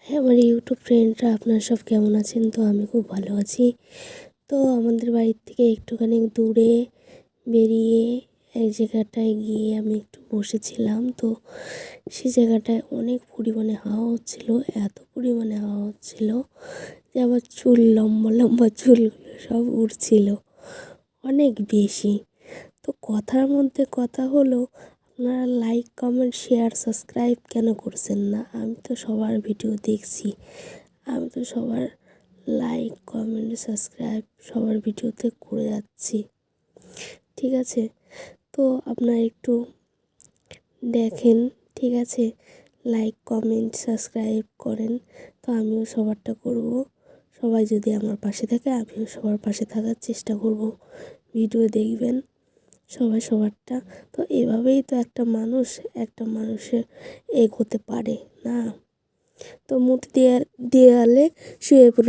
হ্যাঁ, আমার ইউটিউব ফ্রেন্ডরা আপনারা সব কেমন আছেন? তো আমি খুব ভালো আছি। তো আমাদের বাড়ির থেকে একটুখানি দূরে বেরিয়ে এক জায়গাটায় গিয়ে আমি একটু বসেছিলাম। তো সেই জায়গাটায় অনেক পরিমাণে হাওয়া হচ্ছিল, এত পরিমাণে হাওয়া হচ্ছিল যে আমার চুল লম্বা লম্বা চুলগুলো সব উড়ছিল অনেক বেশি। তো কথার মধ্যে কথা হলো, আপনারা লাইক কমেন্ট শেয়ার সাবস্ক্রাইব কেন করছেন না? আমি তো সবার ভিডিও দেখছি, আমি তো সবার লাইক কমেন্ট সাবস্ক্রাইব সবার ভিডিওতে করে যাচ্ছি, ঠিক আছে? তো আপনারা একটু দেখেন, ঠিক আছে? লাইক কমেন্ট সাবস্ক্রাইব করেন, তো আমিও সবারটা করব। সবাই যদি আমার পাশে থাকে, আমিও সবার পাশে থাকার চেষ্টা করব। ভিডিও দেখবেন সবাই সবারটা। তো এভাবেই তো একটা মানুষের এগোতে পারে না? তো মুখ দেয়ালে শুয়ে পড়ে